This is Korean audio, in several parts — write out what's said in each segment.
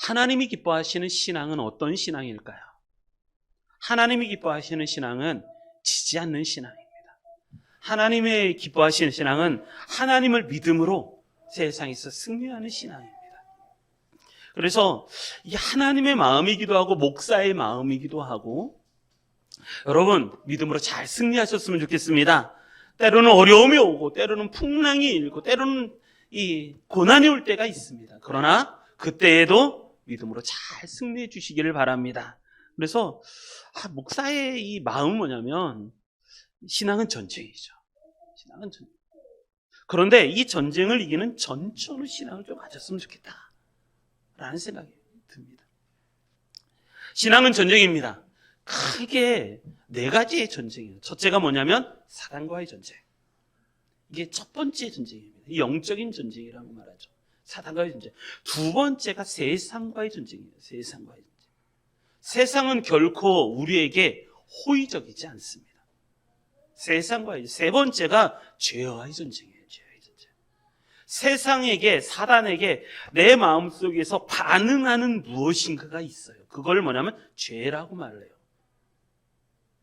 하나님이 기뻐하시는 신앙은 어떤 신앙일까요? 하나님이 기뻐하시는 신앙은 지지 않는 신앙입니다. 하나님의 기뻐하시는 신앙은 하나님을 믿음으로 세상에서 승리하는 신앙입니다. 그래서 이 하나님의 마음이기도 하고 목사의 마음이기도 하고, 여러분 믿음으로 잘 승리하셨으면 좋겠습니다. 때로는 어려움이 오고 때로는 풍랑이 일고 때로는 이 고난이 올 때가 있습니다. 그러나 그때에도 믿음으로 잘 승리해 주시기를 바랍니다. 그래서 목사의 이 마음은 뭐냐면 신앙은 전쟁이죠. 신앙은 전쟁. 그런데 이 전쟁을 이기는 전천후 신앙을 좀 가졌으면 좋겠다 라는 생각이 듭니다. 신앙은 전쟁입니다. 크게 4가지의 전쟁이에요. 첫째가 뭐냐면 사단과의 전쟁. 이게 첫 번째 전쟁입니다. 이 영적인 전쟁이라고 말하죠. 사단과의 전쟁. 두 번째가 세상과의 전쟁이에요. 세상과의 전쟁. 세상은 결코 우리에게 호의적이지 않습니다. 세상과의, 세 번째가 죄와의 전쟁이에요. 죄와의 전쟁. 세상에게, 사단에게 내 마음속에서 반응하는 무엇인가가 있어요. 그걸 뭐냐면 죄라고 말을 해요.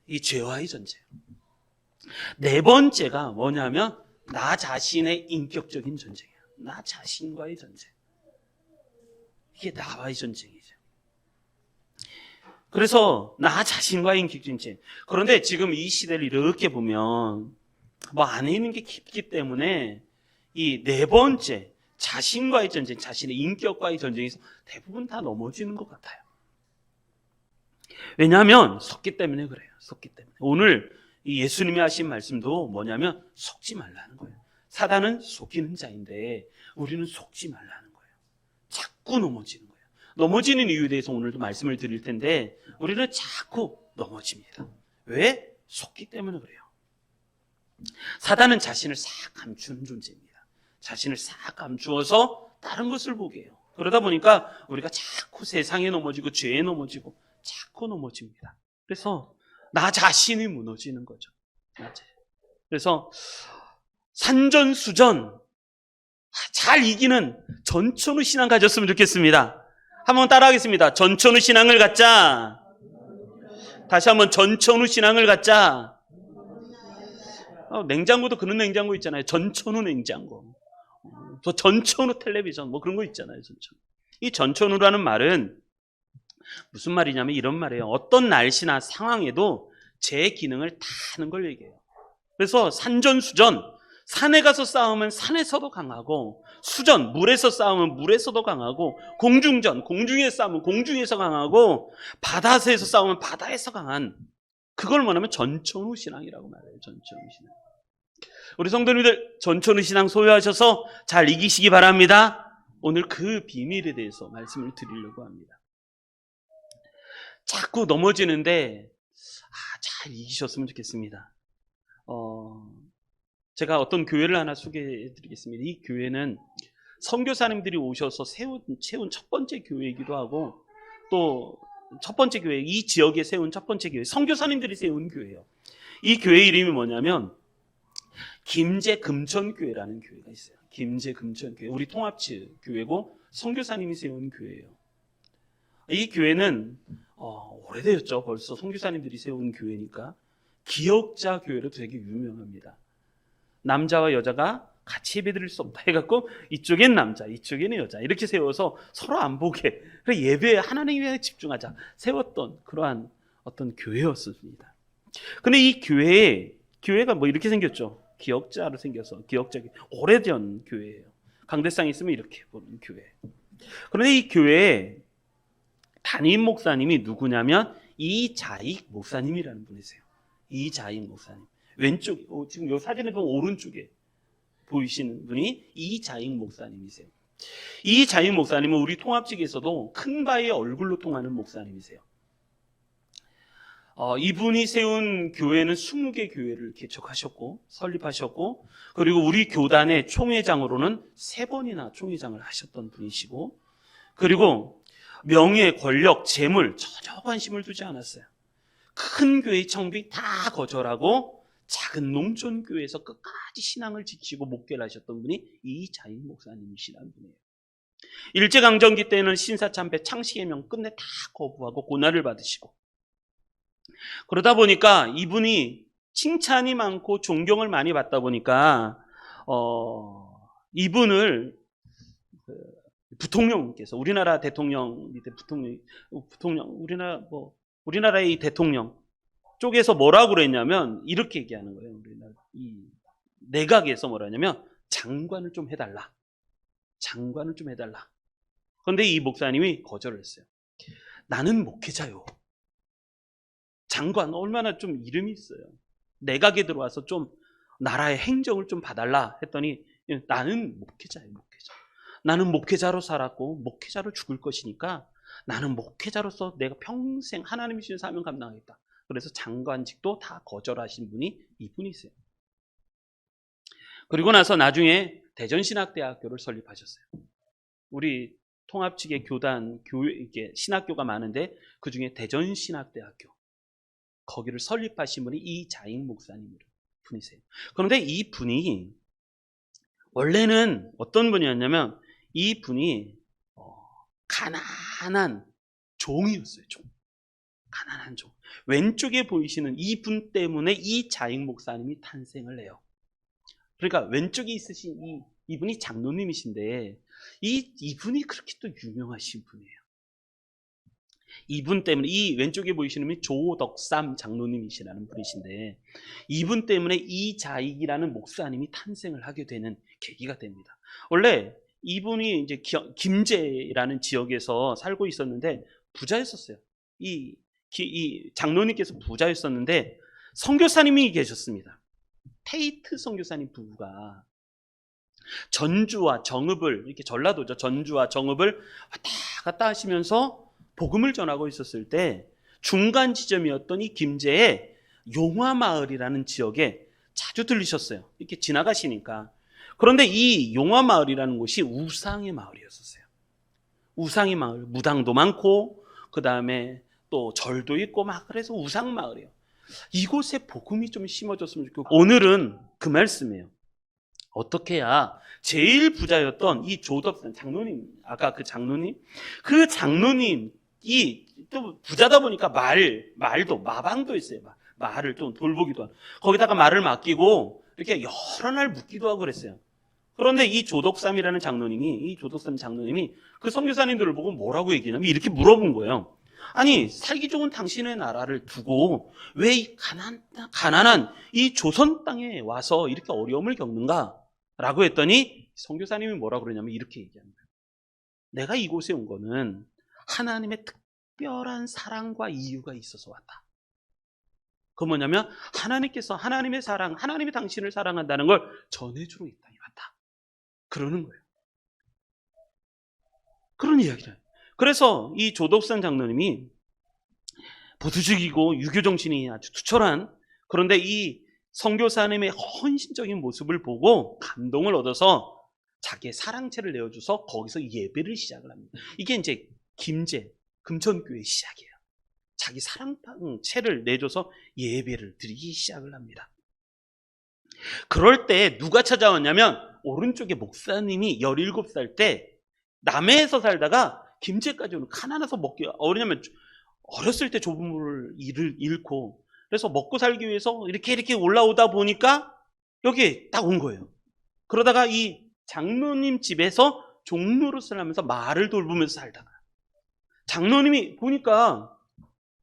이 죄와의 전쟁. 네 번째가 뭐냐면 나 자신의 인격적인 전쟁이에요. 나 자신과의 전쟁. 이게 나와의 전쟁이죠. 그래서 나 자신과의 인격적인 전쟁. 그런데 지금 이 시대를 이렇게 보면 뭐 안에 있는 게 깊기 때문에 이 네 번째 자신과의 전쟁, 자신의 인격과의 전쟁에서 대부분 다 넘어지는 것 같아요. 왜냐하면 속기 때문에 그래요. 속기 때문에. 오늘 예수님이 하신 말씀도 뭐냐면 속지 말라는 거예요. 사단은 속이는 자인데 우리는 속지 말라는 거예요. 자꾸 넘어지는 거예요. 넘어지는 이유에 대해서 오늘도 말씀을 드릴 텐데 우리는 자꾸 넘어집니다. 왜? 속기 때문에 그래요. 사단은 자신을 싹 감추는 존재입니다. 자신을 싹 감추어서 다른 것을 보게 해요. 그러다 보니까 우리가 자꾸 세상에 넘어지고 죄에 넘어지고 자꾸 넘어집니다. 그래서 나 자신이 무너지는 거죠. 그래서 산전수전 잘 이기는 전천후 신앙 가졌으면 좋겠습니다. 한번 따라하겠습니다. 전천후 신앙을 갖자. 다시 한번 전천후 신앙을 갖자. 냉장고도 그런 냉장고 있잖아요. 전천후 냉장고. 저 전천후 텔레비전 뭐 그런 거 있잖아요. 전천후. 이 전천후라는 말은 무슨 말이냐면 이런 말이에요. 어떤 날씨나 상황에도 제 기능을 다 하는 걸 얘기해요. 그래서 산전수전, 산에 가서 싸우면 산에서도 강하고, 수전, 물에서 싸우면 물에서도 강하고, 공중전, 공중에 싸우면 공중에서 강하고, 바다에서 싸우면 바다에서 강한, 그걸 뭐냐면 전천후 신앙이라고 말해요. 전천후 신앙. 우리 성도님들 전천후 신앙 소유하셔서 잘 이기시기 바랍니다. 오늘 그 비밀에 대해서 말씀을 드리려고 합니다. 자꾸 넘어지는데 잘 이기셨으면 좋겠습니다. 제가 어떤 교회를 하나 소개해 드리겠습니다. 이 교회는 선교사님들이 오셔서 채운 첫 번째 교회이기도 하고, 또 첫 번째 교회, 이 지역에 세운 첫 번째 교회, 선교사님들이 세운 교회예요. 이 교회 이름이 뭐냐면 김제금천교회라는 교회가 있어요. 김제금천교회. 우리 통합지 교회고 선교사님이 세운 교회예요. 이 교회는 오래되었죠. 벌써 선교사님들이 세운 교회니까 기역자 교회로 되게 유명합니다. 남자와 여자가 같이 예배드릴 수 없다 해갖고 이쪽엔 남자, 이쪽에는 여자 이렇게 세워서 서로 안 보게 예배에 하나님에 집중하자 세웠던 그러한 어떤 교회였습니다. 근데 이 교회가 뭐 이렇게 생겼죠. 기역자로 생겨서 기역자 오래전 교회예요. 강대상에 있으면 이렇게 보는 교회. 그런데 이 교회에 담임 목사님이 누구냐면 이자익 목사님이라는 분이세요. 이자익 목사님. 왼쪽, 지금 이 사진에 보면 오른쪽에 보이시는 분이 이자익 목사님이세요. 이자익 목사님은 우리 통합직에서도 큰 바의 얼굴로 통하는 목사님이세요. 이분이 세운 교회는 20개 교회를 개척하셨고 설립하셨고, 그리고 우리 교단의 총회장으로는 3번이나 총회장을 하셨던 분이시고, 그리고 명예, 권력, 재물 전혀 관심을 두지 않았어요. 큰 교회 청비 다 거절하고 작은 농촌교회에서 끝까지 신앙을 지키고 목회를 하셨던 분이 이자익 목사님이시라는 분이에요. 일제강점기 때는 신사참배 창씨개명 끝내 다 거부하고 고난을 받으시고, 그러다 보니까 이분이 칭찬이 많고 존경을 많이 받다 보니까 이분을 부통령께서, 우리나라 대통령 밑에 부통령 우리나라의 이 대통령 쪽에서 뭐라고 그랬냐면 이렇게 얘기하는 거예요. 우리나라 이 내각에서 뭐라냐면 장관을 좀 해달라. 장관을 좀 해달라. 그런데 이 목사님이 거절을 했어요. 나는 목회자요. 장관 얼마나 좀 이름이 있어요. 내각에 들어와서 좀 나라의 행정을 좀 봐달라 했더니 나는 목회자예요. 목회자. 나는 목회자로 살았고 목회자로 죽을 것이니까 나는 목회자로서 내가 평생 하나님이 주신 사명 감당하겠다. 그래서 장관직도 다 거절하신 분이 이분이세요. 그리고 나서 나중에 대전신학대학교를 설립하셨어요. 우리 통합 측의 교단, 이게 신학교가 많은데 그 중에 대전신학대학교, 거기를 설립하신 분이 이자익 목사님 분이세요. 그런데 이 분이 원래는 어떤 분이었냐면 이 분이 가난한 종이었어요. 가난한 종. 왼쪽에 보이시는 이 분 때문에 이자익 목사님이 탄생을 해요. 그러니까 왼쪽에 있으신 이분이 장로님이신데 이분이 그렇게 또 유명하신 분이에요. 이분 때문에, 이 왼쪽에 보이시는 분이 조덕삼 장로님이시라는 분이신데 이분 때문에 이자익이라는 목사님이 탄생을 하게 되는 계기가 됩니다. 원래 이분이 이제 김제라는 지역에서 살고 있었는데 부자였었어요. 이 장로님께서 부자였었는데 선교사님이 계셨습니다. 테이트 선교사님 부부가 전주와 정읍을, 이렇게 전라도죠. 전주와 정읍을 왔다 갔다 하시면서 복음을 전하고 있었을 때 중간 지점이었던 이 김제의 용화마을이라는 지역에 자주 들리셨어요. 이렇게 지나가시니까. 그런데 이 용화마을이라는 곳이 우상의 마을이었었어요. 우상의 마을, 무당도 많고 그 다음에 또 절도 있고 막, 그래서 우상마을이에요. 이곳에 복음이 좀 심어졌으면 좋겠고, 오늘은 그 말씀이에요. 어떻게 해야 제일 부자였던 이 조덕산 장로님, 아까 그 장로님이 또 부자다 보니까 말도 마방도 있어요. 말을 좀 돌보기도 하고, 거기다가 말을 맡기고 이렇게 여러 날 묵기도 하고 그랬어요. 그런데 이 조덕삼 장로님이 그 선교사님들을 보고 뭐라고 얘기냐면 이렇게 물어본 거예요. 아니, 살기 좋은 당신의 나라를 두고 왜 이 가난한 이 조선 땅에 와서 이렇게 어려움을 겪는가? 라고 했더니 선교사님이 뭐라고 그러냐면 이렇게 얘기하는 거예요. 내가 이곳에 온 거는 하나님의 특별한 사랑과 이유가 있어서 왔다. 그 뭐냐면 하나님께서 하나님의 사랑, 하나님이 당신을 사랑한다는 걸 전해주러 이 땅에 왔다. 그러는 거예요. 그런 이야기를 해요. 그래서 이 조덕산 장로님이 보수적이고 유교 정신이 아주 투철한, 그런데 이 선교사님의 헌신적인 모습을 보고 감동을 얻어서 자기의 사랑채를 내어줘서 거기서 예배를 시작을 합니다. 이게 이제 김제 금천교회의 시작이에요. 자기 사랑채를 내줘서 예배를 드리기 시작을 합니다. 그럴 때 누가 찾아왔냐면 오른쪽에 목사님이 17살 때 남해에서 살다가 김제까지 오는, 가난해서 먹기 어려냐면 어렸을 때 조부모를 잃고 그래서 먹고 살기 위해서 이렇게 올라오다 보니까 여기 딱 온 거예요. 그러다가 이 장로님 집에서 종로릇을 하면서 말을 돌보면서 살다가 장로님이 보니까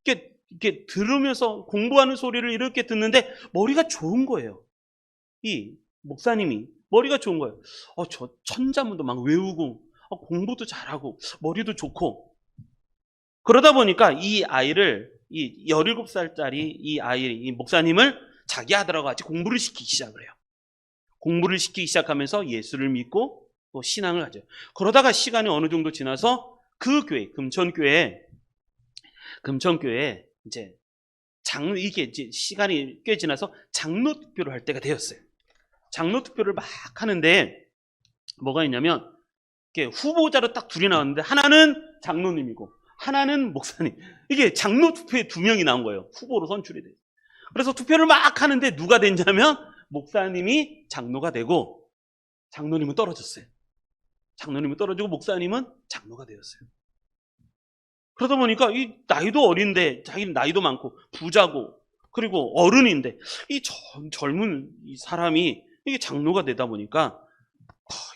이렇게 들으면서 공부하는 소리를 이렇게 듣는데 머리가 좋은 거예요. 이 목사님이 머리가 좋은 거예요. 저 천자문도 막 외우고 공부도 잘하고 머리도 좋고, 그러다 보니까 이 아이를, 이 17살짜리 이 목사님을 자기 아들하고 같이 공부를 시키기 시작을 해요. 공부를 시키기 시작하면서 예수를 믿고 또 신앙을 가져요. 그러다가 시간이 어느 정도 지나서 그 교회, 금천교회 이제 이게 이제 시간이 꽤 지나서 장로 투표를 할 때가 되었어요. 장로 투표를 막 하는데 뭐가 있냐면 후보자로 딱 둘이 나왔는데 하나는 장로님이고 하나는 목사님. 이게 장로 투표에 2명이 나온 거예요. 후보로 선출이 돼요. 그래서 투표를 막 하는데 누가 됐냐면 목사님이 장로가 되고 장로님은 떨어졌어요. 장로님은 떨어지고 목사님은 장로가 되었어요. 그러다 보니까 이 나이도 어린데 자기는 나이도 많고 부자고 그리고 어른인데 이 젊은 이 사람이 이게 장로가 되다 보니까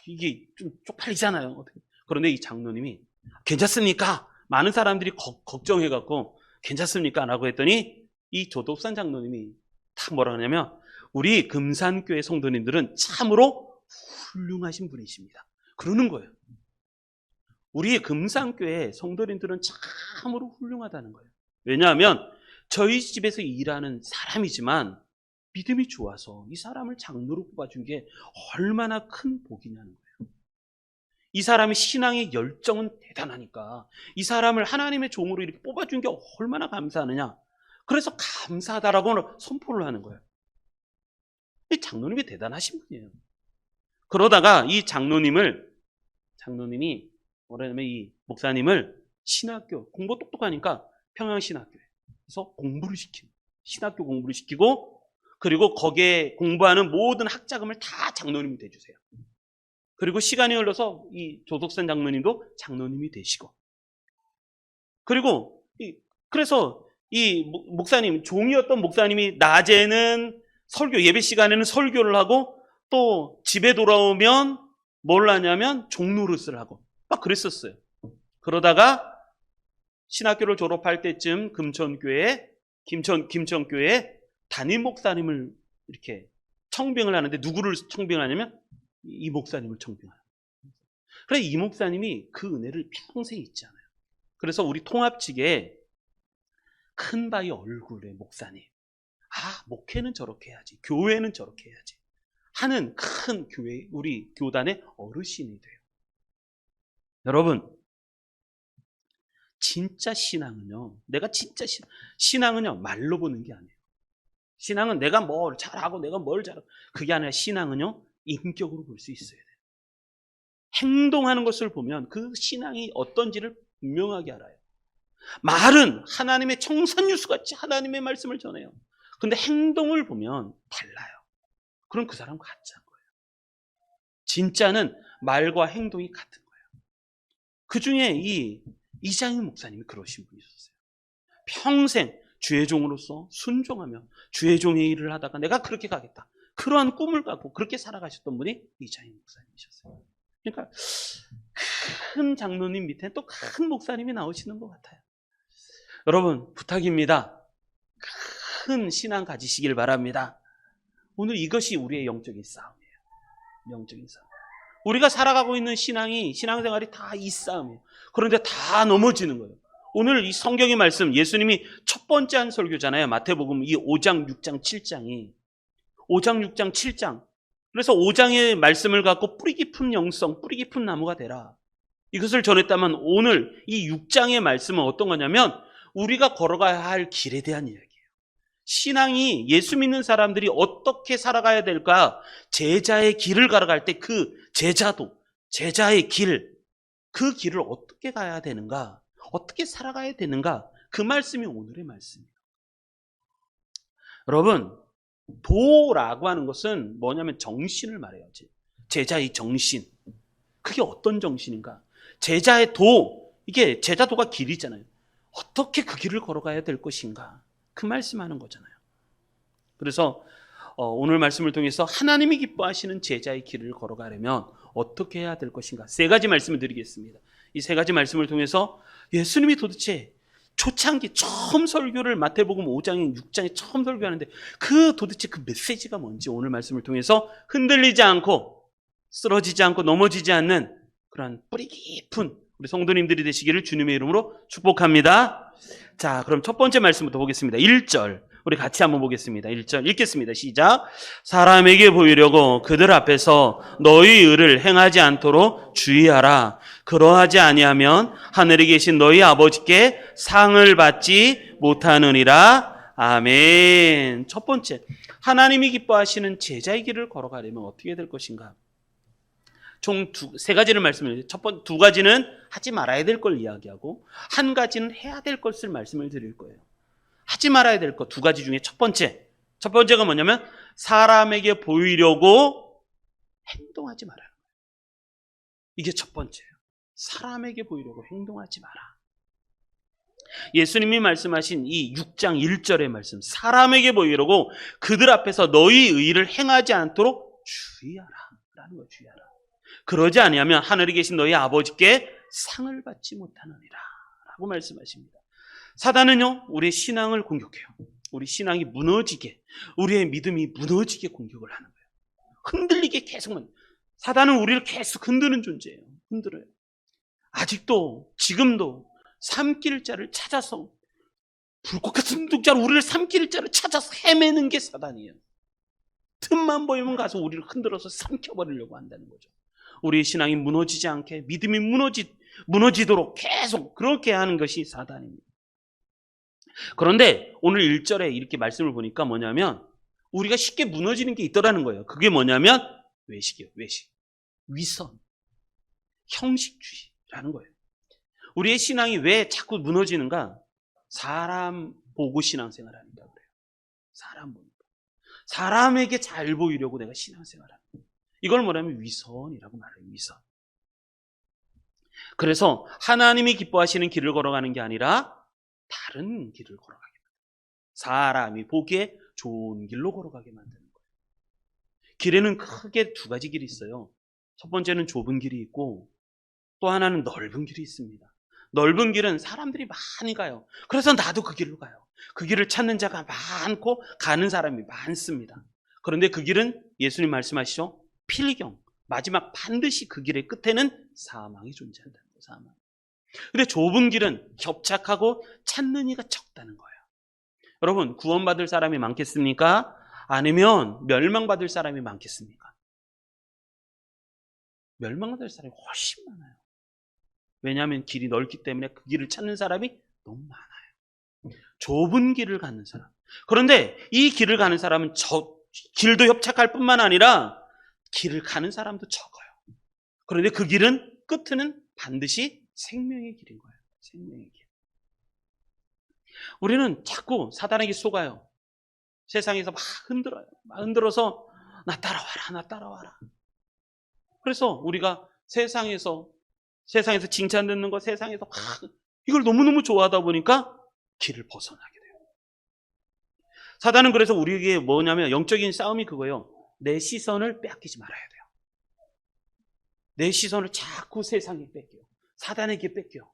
이게 좀 쪽팔리잖아요. 그런데 이 장로님이 괜찮습니까? 많은 사람들이 걱정해갖고 괜찮습니까? 라고 했더니 이 조덕산 장로님이 딱 뭐라 하냐면 우리 금산교회 성도님들은 참으로 훌륭하신 분이십니다. 그러는 거예요. 우리 금산교회 성도님들은 참으로 훌륭하다는 거예요. 왜냐하면 저희 집에서 일하는 사람이지만 믿음이 좋아서 이 사람을 장로로 뽑아준 게 얼마나 큰 복이냐는 거예요. 이 사람의 신앙의 열정은 대단하니까 이 사람을 하나님의 종으로 이렇게 뽑아준 게 얼마나 감사하느냐. 그래서 감사하다라고 선포를 하는 거예요. 이 장로님이 대단하신 분이에요. 그러다가 이 장로님이 뭐라냐면 이 목사님을 신학교 공부 똑똑하니까 평양신학교에서 공부를 시키고 신학교 공부를 시키고 그리고 거기에 공부하는 모든 학자금을 다 장로님이 대주세요. 그리고 시간이 흘러서 이 조덕산 장로님도 장로님이 되시고 그리고 그래서 이 목사님 종이었던 목사님이 낮에는 설교 예배 시간에는 설교를 하고 또 집에 돌아오면 뭘 하냐면 종노릇을 하고 막 그랬었어요. 그러다가 신학교를 졸업할 때쯤 김천교회에 담임 목사님을 이렇게 청빙을 하는데 누구를 청빙하냐면 이 목사님을 청빙하는 거예요. 그래서 이 목사님이 그 은혜를 평생 잊지 않아요. 그래서 우리 통합 측에 큰 바위 얼굴의 목사님, 목회는 저렇게 해야지, 교회는 저렇게 해야지 하는 큰 교회, 우리 교단의 어르신이 돼요. 여러분, 진짜 신앙은요, 내가 진짜 신앙은요, 말로 보는 게 아니에요. 신앙은 내가 뭘 잘하고 내가 뭘 잘하고 그게 아니라 신앙은요, 인격으로 볼 수 있어야 돼요. 행동하는 것을 보면 그 신앙이 어떤지를 분명하게 알아요. 말은 하나님의 청산유수같이 하나님의 말씀을 전해요. 근데 행동을 보면 달라요. 그럼 그 사람은 가짜인 거예요. 진짜는 말과 행동이 같은 거예요. 그 중에 이 이장희 목사님이 그러신 분이셨어요. 평생 주의 종으로서 순종하며 주의 종의 일을 하다가 내가 그렇게 가겠다. 그러한 꿈을 갖고 그렇게 살아가셨던 분이 이장희 목사님이셨어요. 그러니까 큰 장로님 밑에 또 큰 목사님이 나오시는 것 같아요. 여러분 부탁입니다. 큰 신앙 가지시길 바랍니다. 오늘 이것이 우리의 영적인 싸움이에요. 영적인 싸움. 우리가 살아가고 있는 신앙생활이 다 이 싸움이에요. 그런데 다 넘어지는 거예요. 오늘 이 성경의 말씀, 예수님이 첫 번째 한 설교잖아요. 마태복음 이 5장, 6장, 7장이. 5장, 6장, 7장. 그래서 5장의 말씀을 갖고 뿌리 깊은 영성, 뿌리 깊은 나무가 되라. 이것을 전했다면 오늘 이 6장의 말씀은 어떤 거냐면 우리가 걸어가야 할 길에 대한 이야기예요. 신앙이 예수 믿는 사람들이 어떻게 살아가야 될까? 제자의 길을 걸어갈 때 그 제자의 길, 그 길을 어떻게 가야 되는가? 어떻게 살아가야 되는가? 그 말씀이 오늘의 말씀이에요. 여러분, 도라고 하는 것은 뭐냐면 정신을 말해요. 제자의 정신. 그게 어떤 정신인가? 제자의 도, 이게 제자도가 길이잖아요. 어떻게 그 길을 걸어가야 될 것인가? 그 말씀하는 거잖아요. 그래서 오늘 말씀을 통해서 하나님이 기뻐하시는 제자의 길을 걸어가려면 어떻게 해야 될 것인가? 세 가지 말씀을 드리겠습니다. 이 세 가지 말씀을 통해서 예수님이 도대체 초창기 처음 설교를 마태복음 5장에 6장에 처음 설교하는데 도대체 그 메시지가 뭔지 오늘 말씀을 통해서 흔들리지 않고 쓰러지지 않고 넘어지지 않는 그러한 뿌리 깊은 우리 성도님들이 되시기를 주님의 이름으로 축복합니다. 자, 그럼 첫 번째 말씀부터 보겠습니다. 1절 우리 같이 한번 보겠습니다. 1절 읽겠습니다. 시작. 사람에게 보이려고 그들 앞에서 너희 의를 행하지 않도록 주의하라. 그러하지 아니하면 하늘에 계신 너희 아버지께 상을 받지 못하느니라. 아멘. 첫 번째, 하나님이 기뻐하시는 제자의 길을 걸어가려면 어떻게 될 것인가? 총 세 가지를 말씀드려요. 두 가지는 하지 말아야 될 걸 이야기하고 한 가지는 해야 될 것을 말씀을 드릴 거예요. 하지 말아야 될 것 두 가지 중에 첫 번째가 뭐냐면 사람에게 보이려고 행동하지 말아요. 이게 첫 번째예요. 사람에게 보이려고 행동하지 마라. 예수님이 말씀하신 이 6장 1절의 말씀, 사람에게 보이려고 그들 앞에서 너희 의를 행하지 않도록 주의하라 라는 거예요. 주의하라. 그러지 아니하면 하늘에 계신 너희 아버지께 상을 받지 못하느니라 라고 말씀하십니다. 사단은요, 우리의 신앙을 공격해요. 우리 신앙이 무너지게, 우리의 믿음이 무너지게 공격을 하는 거예요. 흔들리게 계속. 사단은 우리를 계속 흔드는 존재예요. 흔들어요. 아직도, 지금도 삼킬 자를 찾아서, 불꽃 같은 눈동자로 우리를 삼킬 자를 찾아서 헤매는 게 사단이에요. 틈만 보이면 가서 우리를 흔들어서 삼켜버리려고 한다는 거죠. 우리의 신앙이 무너지지 않게, 믿음이 무너지도록 계속 그렇게 하는 것이 사단입니다. 그런데 오늘 1절에 이렇게 말씀을 보니까 뭐냐면, 우리가 쉽게 무너지는 게 있더라는 거예요. 그게 뭐냐면 외식이에요. 외식. 위선. 형식주의라는 거예요. 우리의 신앙이 왜 자꾸 무너지는가? 사람 보고 신앙생활하니까 그래요. 사람 보니까. 사람에게 잘 보이려고 내가 신앙생활하는 거예요. 이걸 뭐냐면 위선이라고 말해요. 위선. 그래서 하나님이 기뻐하시는 길을 걸어가는 게 아니라 다른 길을 걸어가게 만드는 거예요. 사람이 보기에 좋은 길로 걸어가게 만드는 거예요. 길에는 크게 두 가지 길이 있어요. 첫 번째는 좁은 길이 있고 또 하나는 넓은 길이 있습니다. 넓은 길은 사람들이 많이 가요. 그래서 나도 그 길로 가요. 그 길을 찾는 자가 많고 가는 사람이 많습니다. 그런데 그 길은 예수님 말씀하시죠. 필경, 마지막 반드시 그 길의 끝에는 사망이 존재한다는 거예요. 사망. 근데 좁은 길은 협착하고 찾는 이가 적다는 거예요. 여러분, 구원받을 사람이 많겠습니까? 아니면 멸망받을 사람이 많겠습니까? 멸망받을 사람이 훨씬 많아요. 왜냐하면 길이 넓기 때문에 그 길을 찾는 사람이 너무 많아요. 좁은 길을 가는 사람. 그런데 이 길을 가는 사람은 길도 협착할 뿐만 아니라 길을 가는 사람도 적어요. 그런데 그 길은 끝은 반드시 생명의 길인 거예요. 생명의 길. 우리는 자꾸 사단에게 속아요. 세상에서 막 흔들어요. 막 흔들어서 나 따라와라, 나 따라와라. 그래서 우리가 세상에서 칭찬 듣는 거, 세상에서 막 이걸 너무너무 좋아하다 보니까 길을 벗어나게 돼요. 사단은 그래서 우리에게 뭐냐면 영적인 싸움이 그거예요. 내 시선을 빼앗기지 말아야 돼요. 내 시선을 자꾸 세상에 뺏겨요. 사단에게 뺏겨요.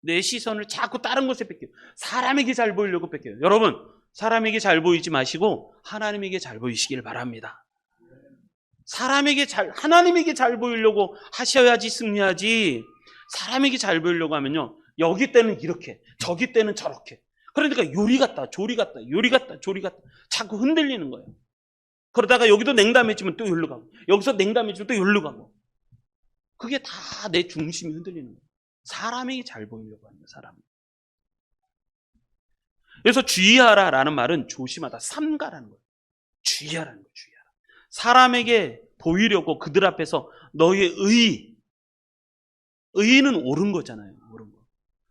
내 시선을 자꾸 다른 곳에 뺏겨요. 사람에게 잘 보이려고 뺏겨요. 여러분, 사람에게 잘 보이지 마시고 하나님에게 잘 보이시길 바랍니다. 하나님에게 잘 보이려고 하셔야지 승리하지. 사람에게 잘 보이려고 하면요, 여기 때는 이렇게, 저기 때는 저렇게. 그러니까 요리 같다, 조리 같다, 요리 같다, 조리 같다. 자꾸 흔들리는 거예요. 그러다가 여기도 냉담해지면 또 여기로 가고, 여기서 냉담해지면 또 여기로 가고. 그게 다 내 중심이 흔들리는 거예요. 사람에게 잘 보이려고 하는 거예요, 사람. 그래서 주의하라라는 말은 조심하다, 삼가라는 거예요. 주의하라는 거예요, 주의하라. 사람에게 보이려고 그들 앞에서 너의 의는 옳은 거잖아요. 옳은 거.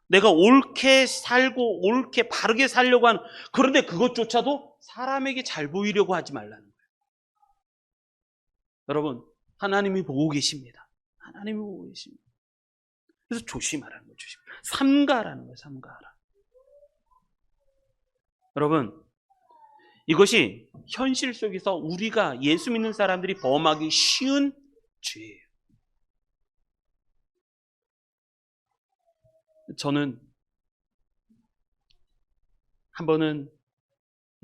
내가 옳게 살고 옳게 바르게 살려고 하는, 그런데 그것조차도 사람에게 잘 보이려고 하지 말라는 거예요. 여러분, 하나님이 보고 계십니다. 하나님이 보고 계십니다. 그래서 조심하라는 거예요. 삼가라는 거예요. 삼가하라. 여러분, 이것이 현실 속에서 우리가 예수 믿는 사람들이 범하기 쉬운 죄예요. 저는 한 번은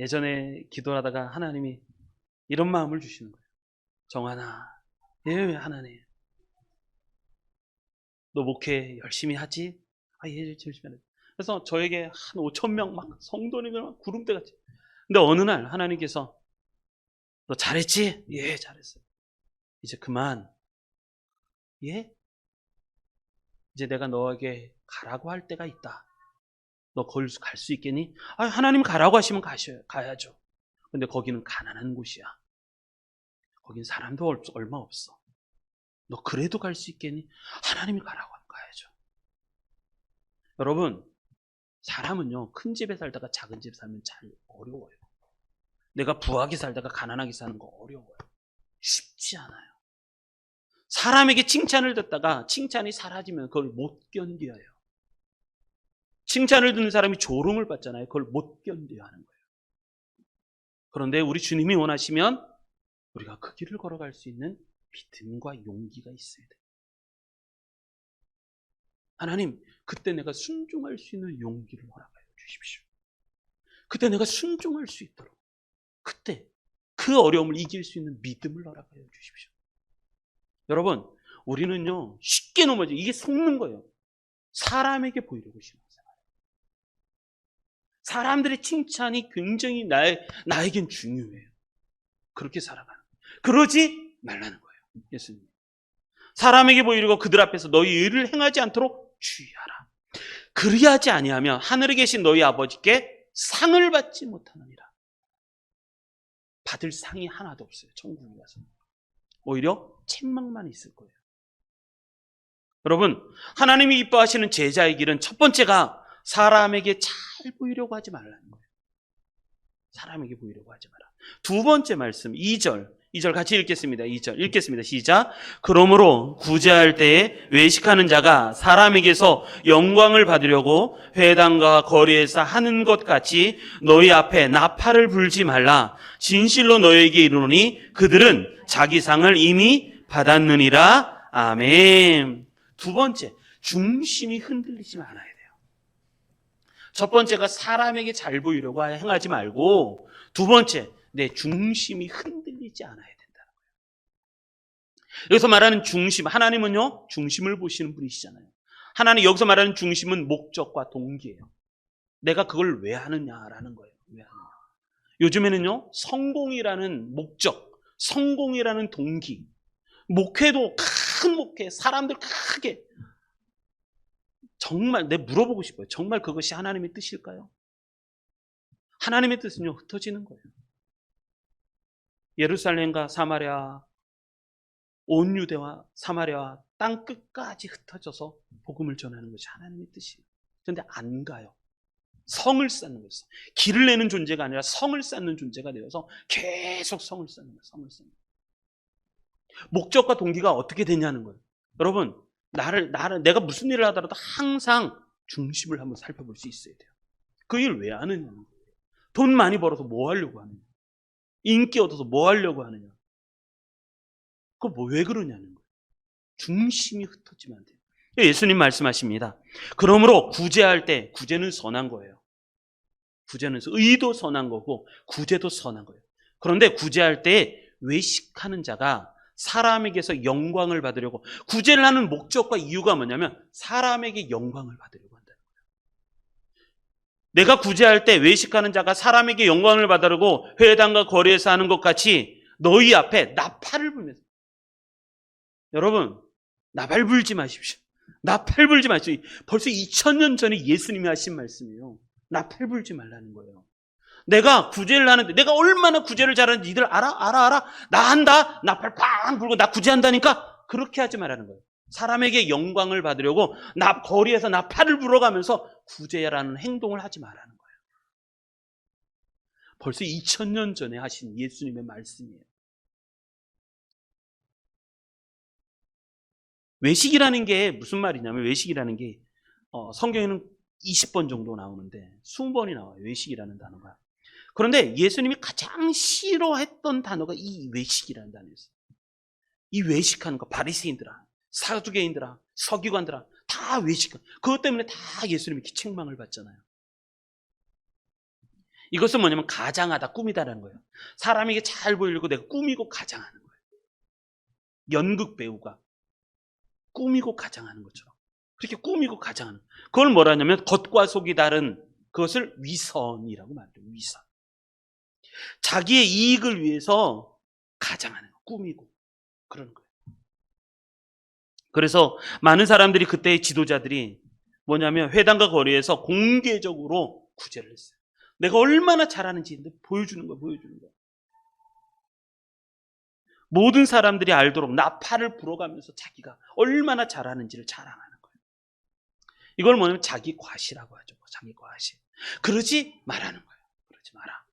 예전에 기도하다가 하나님이 이런 마음을 주시는 거예요. 정환아, 예, 하나님. 너 목회 열심히 하지? 예, 열심히 하네. 그래서 저에게 한 5,000명 막 성도님들 막 구름대 같이. 근데 어느 날 하나님께서 너 잘했지? 예, 잘했어요. 이제 그만. 예? 이제 내가 너에게 가라고 할 때가 있다. 너 거기 갈 수 있겠니? 하나님 가라고 하시면 가야죠. 근데 거기는 가난한 곳이야. 거긴 사람도 얼마 없어. 너 그래도 갈 수 있겠니? 하나님이 가라고 하면 가야죠. 여러분, 사람은요, 큰 집에 살다가 작은 집에 살면 잘 어려워요. 내가 부하게 살다가 가난하게 사는 거 어려워요. 쉽지 않아요. 사람에게 칭찬을 듣다가 칭찬이 사라지면 그걸 못 견뎌요. 칭찬을 듣는 사람이 조롱을 받잖아요. 그걸 못 견뎌야 하는 거예요. 그런데 우리 주님이 원하시면 우리가 그 길을 걸어갈 수 있는 믿음과 용기가 있어야 돼요. 하나님, 그때 내가 순종할 수 있는 용기를 허락하여 주십시오. 그때 내가 순종할 수 있도록, 그때 그 어려움을 이길 수 있는 믿음을 허락하여 주십시오. 여러분, 우리는요 쉽게 넘어져. 이게 속는 거예요. 사람에게 보이려고 신앙생활. 사람들의 칭찬이 굉장히 나에겐 중요해요. 그렇게 살아가는 거예요. 그러지 말라는 거예요. 예수님. 사람에게 보이려고 그들 앞에서 너희 의를 행하지 않도록 주의하라. 그리하지 아니하면 하늘에 계신 너희 아버지께 상을 받지 못하느니라. 받을 상이 하나도 없어요. 천국에 가서. 오히려 책망만 있을 거예요. 여러분, 하나님이 기뻐하시는 제자의 길은 첫 번째가 사람에게 잘 보이려고 하지 말라는 거예요. 사람에게 보이려고 하지 마라. 두 번째 말씀 2절 같이 읽겠습니다. 2절 읽겠습니다. 시작. 그러므로 구제할 때에 외식하는 자가 사람에게서 영광을 받으려고 회당과 거리에서 하는 것 같이 너희 앞에 나팔을 불지 말라. 진실로 너희에게 이르노니 그들은 자기 상을 이미 받았느니라. 아멘. 두 번째, 중심이 흔들리지 않아야 돼요. 첫 번째가 사람에게 잘 보이려고 행하지 말고, 두 번째, 내 중심이 흔들리지 않아야 된다는 거예요. 여기서 말하는 중심, 하나님은요 중심을 보시는 분이시잖아요. 하나님 여기서 말하는 중심은 목적과 동기예요. 내가 그걸 왜 하느냐라는 거예요. 왜 하느냐. 요즘에는요 성공이라는 목적, 성공이라는 동기, 목회도 큰 목회, 사람들 크게, 정말 내가 물어보고 싶어요. 정말 그것이 하나님의 뜻일까요? 하나님의 뜻은요 흩어지는 거예요. 예루살렘과 사마리아, 온 유대와 사마리아 땅 끝까지 흩어져서 복음을 전하는 것이 하나님의 뜻이에요. 그런데 안 가요. 성을 쌓는 것이, 길을 내는 존재가 아니라 성을 쌓는 존재가 되어서 계속 성을 쌓는 거예요. 성을 쌓는 거예요. 목적과 동기가 어떻게 되냐는 거예요. 여러분, 내가 무슨 일을 하더라도 항상 중심을 한번 살펴볼 수 있어야 돼요. 그 일 왜 하느냐는 거예요. 돈 많이 벌어서 뭐 하려고 하느냐, 인기 얻어서 뭐 하려고 하느냐, 그거 왜 그러냐는 거예요. 중심이 흩어지면 안 돼요. 예수님 말씀하십니다. 그러므로 구제할 때, 구제는 선한 거예요. 구제는 의도 선한 거고 구제도 선한 거예요. 그런데 구제할 때 외식하는 자가 사람에게서 영광을 받으려고, 구제를 하는 목적과 이유가 뭐냐면 사람에게 영광을 받으려고 한다는 거예요. 내가 구제할 때 외식하는 자가 사람에게 영광을 받으려고 회당과 거리에서 하는 것 같이 너희 앞에 나팔을 불면서, 여러분 나팔 불지 마십시오. 나팔 불지 마십시오. 벌써 2000년 전에 예수님이 하신 말씀이에요. 나팔 불지 말라는 거예요. 내가 구제를 하는데, 내가 얼마나 구제를 잘하는지 니들 알아? 나 한다. 나팔 팡 불고 나 구제한다니까. 그렇게 하지 말라는 거예요. 사람에게 영광을 받으려고 거리에서 나팔을 불어가면서 구제라는 행동을 하지 말라는 거예요. 벌써 2000년 전에 하신 예수님의 말씀이에요. 외식이라는 게 무슨 말이냐면, 외식이라는 게 성경에는 20번 정도 나오는데 20번이 나와요. 외식이라는 단어가. 그런데 예수님이 가장 싫어했던 단어가 이 외식이라는 단어였어요. 이 외식하는 거, 바리새인들아, 사두개인들아, 서기관들아, 다 외식. 그것 때문에 다 예수님이 책망을 받잖아요. 이것은 뭐냐면 가장하다, 꾸미다라는 거예요. 사람에게 잘 보이려고 내가 꾸미고 가장하는 거예요. 연극 배우가 꾸미고 가장하는 것처럼 그렇게 꾸미고 가장하는, 그걸 뭐라 하냐면 겉과 속이 다른, 그것을 위선이라고 말해요. 위선. 자기의 이익을 위해서 가장하는 거, 꾸미고 그러는 거예요. 그래서 많은 사람들이, 그때의 지도자들이 뭐냐면 회당과 거리에서 공개적으로 구제를 했어요. 내가 얼마나 잘하는지 보여주는 거예요. 보여주는 거예요. 모든 사람들이 알도록 나팔을 불어가면서 자기가 얼마나 잘하는지를 자랑하는 거예요. 이걸 뭐냐면 자기 과시라고 하죠. 자기 과시. 그러지 말라는 거예요. 그러지 마라.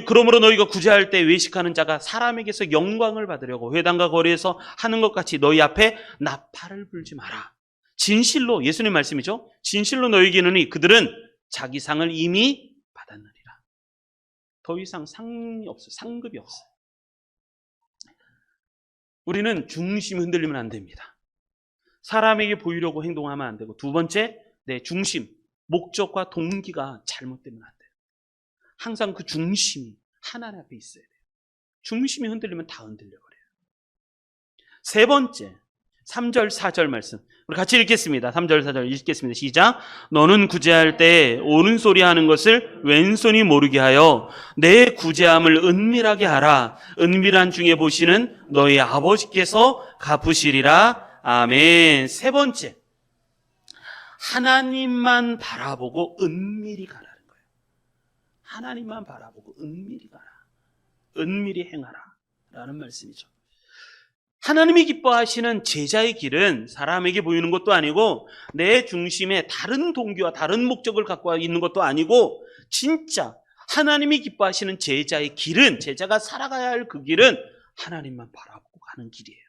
그러므로 너희가 구제할 때 외식하는 자가 사람에게서 영광을 받으려고 회당과 거리에서 하는 것 같이 너희 앞에 나팔을 불지 마라. 진실로, 예수님 말씀이죠. 진실로 너희에게 이르노니 그들은 자기 상을 이미 받았느니라. 더 이상 상이 없어요. 상급이 없어요. 우리는 중심이 흔들리면 안 됩니다. 사람에게 보이려고 행동하면 안 되고, 두 번째, 내 중심, 목적과 동기가 잘못되면 안 돼요. 항상 그 중심이 하나님 앞에 있어야 돼요. 중심이 흔들리면 다 흔들려버려요. 세 번째, 3절, 4절 말씀. 우리 같이 읽겠습니다. 3절, 4절 읽겠습니다. 시작. 너는 구제할 때 오른손이 하는 것을 왼손이 모르게 하여 내 구제함을 은밀하게 하라. 은밀한 중에 보시는 너희 아버지께서 갚으시리라. 아멘. 세 번째, 하나님만 바라보고 은밀히 가라는 거예요. 하나님만 바라보고 은밀히 가라. 은밀히 행하라. 라는 말씀이죠. 하나님이 기뻐하시는 제자의 길은 사람에게 보이는 것도 아니고 내 중심에 다른 동기와 다른 목적을 갖고 있는 것도 아니고, 진짜 하나님이 기뻐하시는 제자의 길은, 제자가 살아가야 할 그 길은 하나님만 바라보고 가는 길이에요.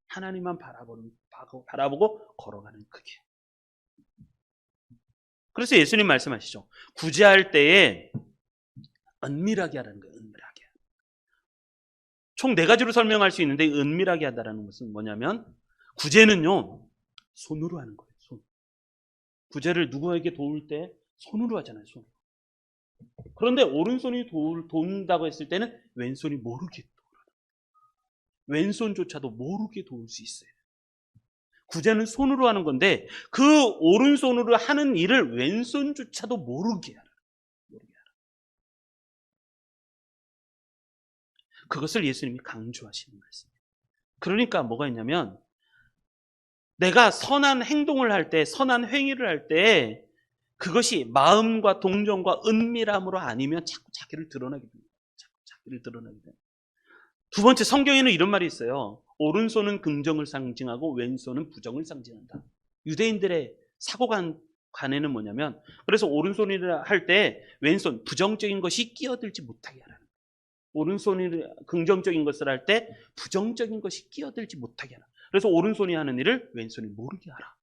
하나님만 바라보고 걸어가는 그 길. 그래서 예수님 말씀하시죠. 구제할 때에 은밀하게 하라는 거예요. 은밀하게. 총 4가지로 설명할 수 있는데, 은밀하게 한다는 것은 뭐냐면, 구제는요, 손으로 하는 거예요. 손. 구제를 누구에게 도울 때 손으로 하잖아요. 손. 그런데 오른손이 도운다고 했을 때는 왼손이 모르게 도우라. 왼손조차도 모르게 도울 수 있어요. 구제는 손으로 하는 건데, 그 오른손으로 하는 일을 왼손조차도 모르게 하라. 그것을 예수님이 강조하시는 말씀이에요. 그러니까 뭐가 있냐면, 내가 선한 행동을 할 때, 선한 행위를 할 때 그것이 마음과 동정과 은밀함으로 아니면 자꾸 자기를 드러나게 됩니다. 자꾸 자기를 드러나게 됩니다. 두 번째, 성경에는 이런 말이 있어요. 오른손은 긍정을 상징하고 왼손은 부정을 상징한다. 유대인들의 사고관에는 뭐냐면, 그래서 오른손이라 할 때 왼손, 부정적인 것이 끼어들지 못하게 하라는 거예요. 오른손이 긍정적인 것을 할 때 부정적인 것이 끼어들지 못하게 하라. 그래서 오른손이 하는 일을 왼손이 모르게 하라.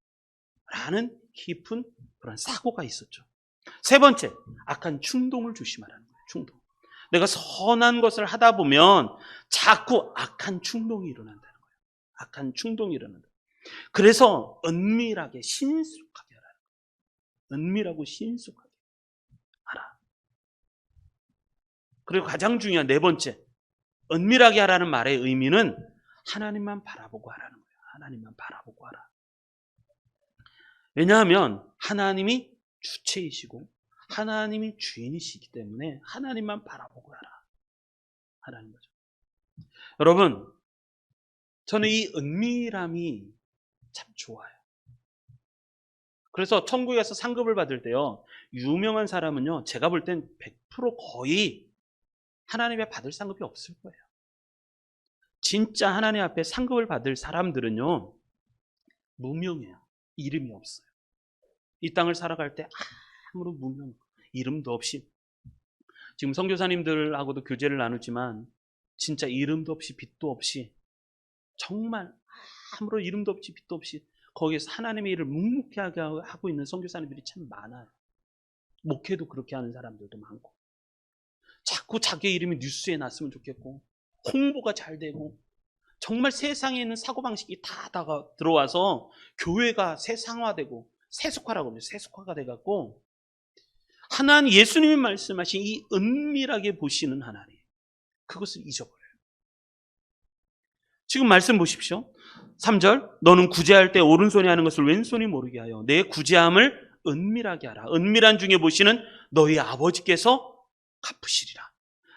라는 깊은 그런 사고가 있었죠. 세 번째, 악한 충동을 조심하라는 거예요. 충동. 내가 선한 것을 하다 보면 자꾸 악한 충동이 일어난다는 거예요. 악한 충동이 일어난다. 그래서 은밀하게 신속하게 하라는 거예요. 은밀하고 신속하게 하라. 그리고 가장 중요한 네 번째, 은밀하게 하라는 말의 의미는 하나님만 바라보고 하라는 거예요. 하나님만 바라보고 하라. 왜냐하면 하나님이 주체이시고 하나님이 주인이시기 때문에 하나님만 바라보고 하라는 거죠. 여러분, 저는 이 은밀함이 참 좋아요. 그래서 천국에서 상급을 받을 때요, 유명한 사람은요, 제가 볼 땐 100% 거의 하나님 앞에 받을 상급이 없을 거예요. 진짜 하나님 앞에 상급을 받을 사람들은요, 무명해요. 이름이 없어요. 이 땅을 살아갈 때 아무런 무명, 이름도 없이, 지금 선교사님들하고도 교제를 나누지만 진짜 이름도 없이 빛도 없이, 정말 아무런 이름도 없이 빛도 없이 거기에서 하나님의 일을 묵묵하게 하고 있는 선교사님들이 참 많아요. 목회도 그렇게 하는 사람들도 많고, 자꾸 자기 이름이 뉴스에 났으면 좋겠고, 홍보가 잘 되고, 정말 세상에 있는 사고방식이 다 들어와서 교회가 세상화되고 세속화라고 하면 세속화가 돼갖고, 하나님, 예수님이 말씀하신 이 은밀하게 보시는 하나님, 그것을 잊어버려요. 지금 말씀 보십시오. 3절, 너는 구제할 때 오른손이 하는 것을 왼손이 모르게 하여 내 구제함을 은밀하게 하라. 은밀한 중에 보시는 너희 아버지께서 갚으시리라.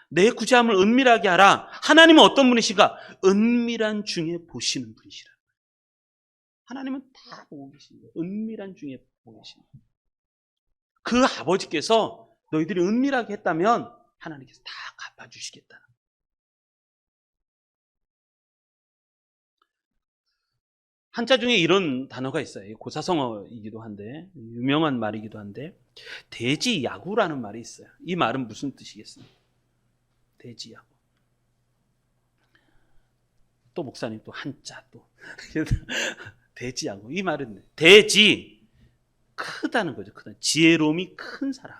내 구제함을 은밀하게 하라. 하나님은 어떤 분이신가? 은밀한 중에 보시는 분이시라. 하나님은 다 보고 계십니다. 은밀한 중에 보고 계십니다. 그 아버지께서 너희들이 은밀하게 했다면 하나님께서 다 갚아주시겠다. 한자 중에 이런 단어가 있어요. 고사성어이기도 한데, 유명한 말이기도 한데, 대지야구라는 말이 있어요. 이 말은 무슨 뜻이겠습니까? 돼지야구. 또 목사님 또 한자 또 돼지야구. 이 말은 돼지 크다는 거죠. 크다. 지혜로움이 큰 사람.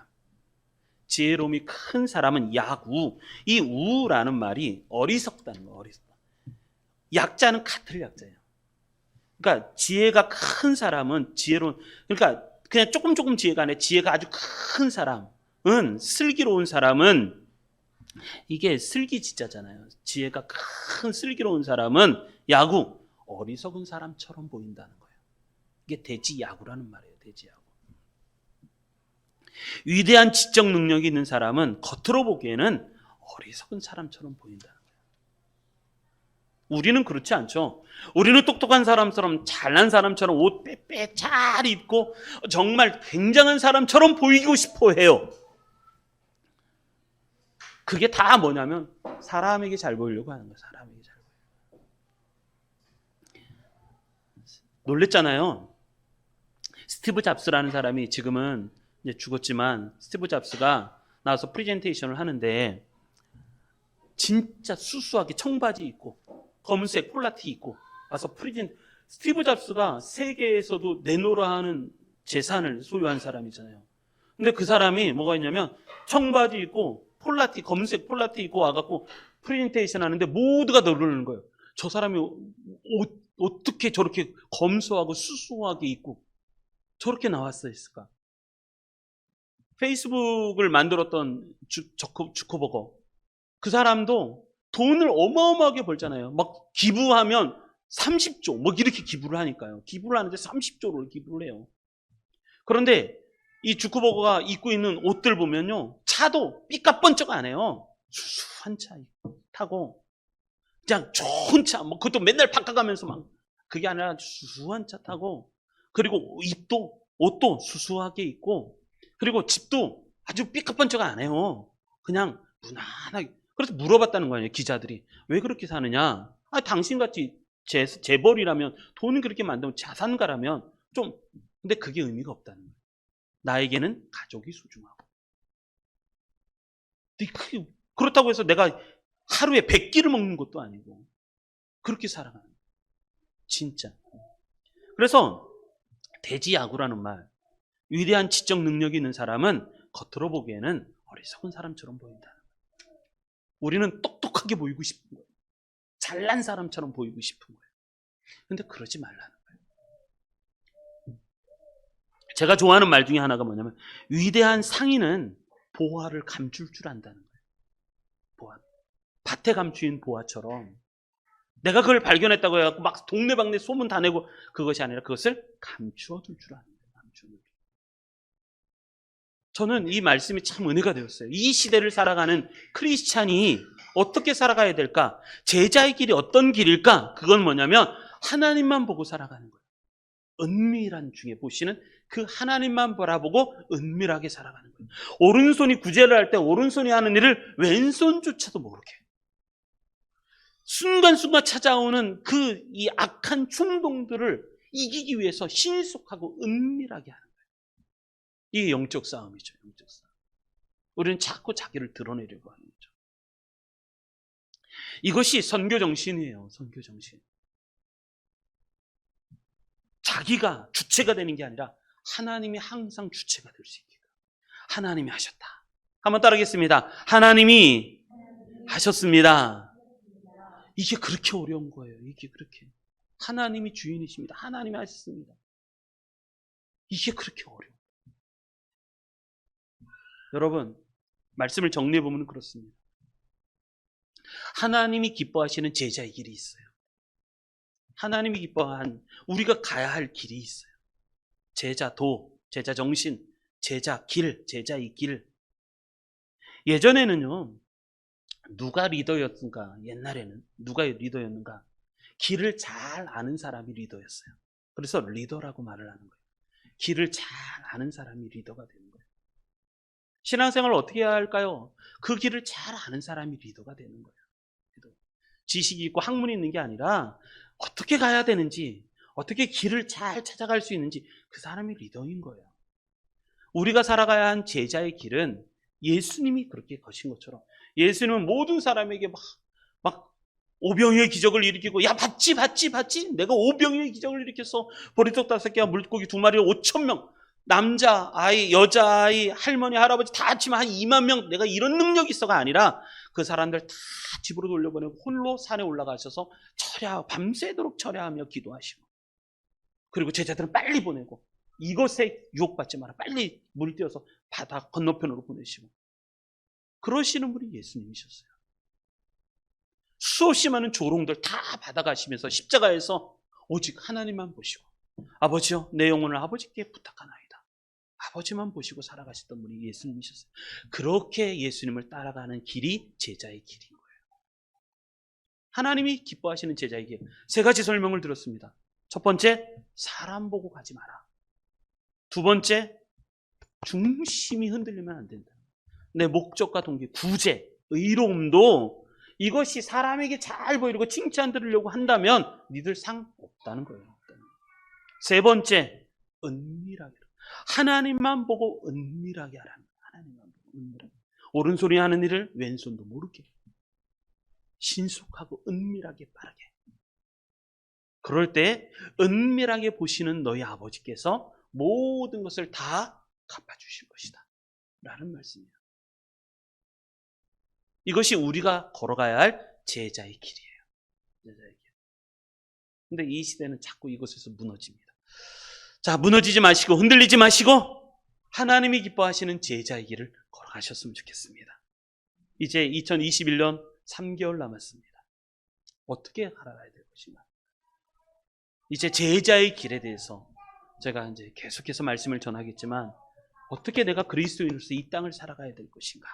지혜로움이 큰 사람은 야구. 이 우라는 말이 어리석다는 거. 어리석다. 약자는 같을 약자예요. 그러니까 지혜가 큰 사람은 지혜로운, 그러니까 그냥 조금 지혜가 아니라 지혜가 아주 큰 사람은, 슬기로운 사람은, 이게 슬기지자잖아요. 지혜가 큰 슬기로운 사람은 야구, 어리석은 사람처럼 보인다는 거예요. 이게 돼지야구라는 말이에요. 돼지야구. 위대한 지적 능력이 있는 사람은 겉으로 보기에는 어리석은 사람처럼 보인다는 거예요. 우리는 그렇지 않죠. 우리는 똑똑한 사람처럼, 잘난 사람처럼 옷 빼빼 잘 입고 정말 굉장한 사람처럼 보이고 싶어 해요. 그게 다 뭐냐면 사람에게 잘 보이려고 하는 거예요. 사람에게 잘 보이려고. 놀랬잖아요. 스티브 잡스라는 사람이 지금은 이제 죽었지만, 스티브 잡스가 나와서 프레젠테이션을 하는데 진짜 수수하게 청바지 입고 검은색 폴라티 입고 와서 스티브 잡스가 세계에서도 내놓으라 하는 재산을 소유한 사람이잖아요. 근데 그 사람이 뭐가 있냐면 청바지 입고 폴라티, 검은색 폴라티 입고 와갖고 프레젠테이션 하는데 모두가 놀라는 거예요. 저 사람이 어떻게 저렇게 검소하고 수수하게 입고 저렇게 나왔을까? 페이스북을 만들었던 주커버거, 그 사람도 돈을 어마어마하게 벌잖아요. 막 기부하면 30조, 뭐 이렇게 기부를 하니까요. 기부를 하는데 30조를 기부를 해요. 그런데 이 주커버거가 입고 있는 옷들 보면요, 차도 삐까뻔쩍 안 해요. 수수한 차 타고, 그냥 좋은 차, 뭐 그것도 맨날 바꿔가면서 막, 그게 아니라 수수한 차 타고, 그리고 옷도 수수하게 입고, 그리고 집도 아주 삐까뻔쩍 안 해요. 그냥 무난하게. 그래서 물어봤다는 거예요, 기자들이. 왜 그렇게 사느냐? 당신같이 재벌이라면, 돈을 그렇게 만들면, 자산가라면 좀, 근데 그게 의미가 없다는 거예요. 나에게는 가족이 소중하고. 그렇다고 해서 내가 하루에 100끼를 먹는 것도 아니고 그렇게 살아가는 거예요. 진짜. 그래서 돼지야구라는 말, 위대한 지적 능력이 있는 사람은 겉으로 보기에는 어리석은 사람처럼 보인다는 거예요. 우리는 똑똑하게 보이고 싶은 거예요. 잘난 사람처럼 보이고 싶은 거예요. 근데 그러지 말라는 거예요. 제가 좋아하는 말 중에 하나가 뭐냐면, 위대한 상인은 보화를 감출 줄 안다는 거예요. 보화. 밭에 감추인 보화처럼 내가 그걸 발견했다고 해갖고 막 동네방네 소문 다 내고 그것이 아니라 그것을 감추어 둘 줄 아는 거예요. 저는 이 말씀이 참 은혜가 되었어요. 이 시대를 살아가는 크리스찬이 어떻게 살아가야 될까? 제자의 길이 어떤 길일까? 그건 뭐냐면 하나님만 보고 살아가는 거예요. 은밀한 중에 보시는 그 하나님만 바라보고 은밀하게 살아가는 거예요. 오른손이 구제를 할 때 오른손이 하는 일을 왼손조차도 모르게, 순간순간 찾아오는 이 악한 충동들을 이기기 위해서 신속하고 은밀하게 하는 거예요. 이게 영적 싸움이죠. 영적 싸움. 우리는 자꾸 자기를 드러내려고 하는 거죠. 이것이 선교 정신이에요. 선교 정신. 자기가 주체가 되는 게 아니라 하나님이 항상 주체가 될 수 있게. 하나님이 하셨다. 한번 따라하겠습니다. 하나님이 하셨습니다. 이게 그렇게 어려운 거예요. 이게 그렇게. 하나님이 주인이십니다. 하나님이 하셨습니다. 이게 그렇게 어려워요. 여러분, 말씀을 정리해보면 그렇습니다. 하나님이 기뻐하시는 제자의 길이 있어요. 하나님이 기뻐한 우리가 가야 할 길이 있어요. 제자도, 제자 정신, 제자 길, 제자의 길. 예전에는요, 누가 리더였는가? 옛날에는 누가 리더였는가? 길을 잘 아는 사람이 리더였어요. 그래서 리더라고 말을 하는 거예요. 길을 잘 아는 사람이 리더가 되는 거예요. 신앙생활을 어떻게 해야 할까요? 그 길을 잘 아는 사람이 리더가 되는 거예요. 지식이 있고 학문이 있는 게 아니라 어떻게 가야 되는지, 어떻게 길을 잘 찾아갈 수 있는지, 그 사람이 리더인 거예요. 우리가 살아가야 한 제자의 길은 예수님이 그렇게 거신 것처럼 예수님은 모든 사람에게 막 오병이의 기적을 일으키고, 야, 봤지? 내가 오병이의 기적을 일으켰어. 보리떡 5개와 물고기 2마리를 5,000명. 남자, 아이, 여자아이, 할머니, 할아버지 다 합치면 한 2만 명, 내가 이런 능력이 있어가 아니라 그 사람들 다 집으로 돌려보내고 홀로 산에 올라가셔서 밤새도록 철야하며 기도하시고, 그리고 제자들은 빨리 보내고, 이것에 유혹받지 마라, 빨리 물 띄어서 바다 건너편으로 보내시고, 그러시는 분이 예수님이셨어요. 수없이 많은 조롱들 다 받아가시면서 십자가에서 오직 하나님만 보시고, 아버지여, 내 영혼을 아버지께 부탁하나이다, 아버지만 보시고 살아가셨던 분이 예수님이셨어요. 그렇게 예수님을 따라가는 길이 제자의 길인 거예요. 하나님이 기뻐하시는 제자의 길, 3가지 설명을 드렸습니다. 첫 번째, 사람 보고 가지 마라. 두 번째, 중심이 흔들리면 안 된다. 내 목적과 동기, 구제, 의로움도 이것이 사람에게 잘 보이고 칭찬 들으려고 한다면 니들 상 없다는 거예요. 세 번째, 은밀하게, 하나님만 보고 은밀하게 하라는 거예요. 하나님만 보고 은밀하게. 오른손이 하는 일을 왼손도 모르게, 신속하고 은밀하게 빠르게. 그럴 때 은밀하게 보시는 너희 아버지께서 모든 것을 다 갚아주실 것이다 라는 말씀이에요. 이것이 우리가 걸어가야 할 제자의 길이에요. 제자의 길. 근데 이 시대는 자꾸 이것에서 무너집니다. 자, 무너지지 마시고 흔들리지 마시고 하나님이 기뻐하시는 제자의 길을 걸어가셨으면 좋겠습니다. 이제 2021년 3개월 남았습니다. 어떻게 살아가야 될 것인가? 이제 제자의 길에 대해서 제가 이제 계속해서 말씀을 전하겠지만, 어떻게 내가 그리스도인으로서 이 땅을 살아가야 될 것인가?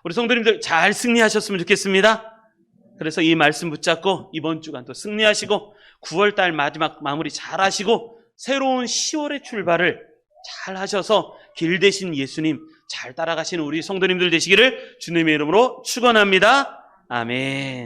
우리 성도님들 잘 승리하셨으면 좋겠습니다. 그래서 이 말씀 붙잡고 이번 주간 또 승리하시고 9월달 마지막 마무리 잘 하시고 새로운 10월의 출발을 잘 하셔서 길 대신 예수님 잘 따라가시는 우리 성도님들 되시기를 주님의 이름으로 축원합니다. 아멘.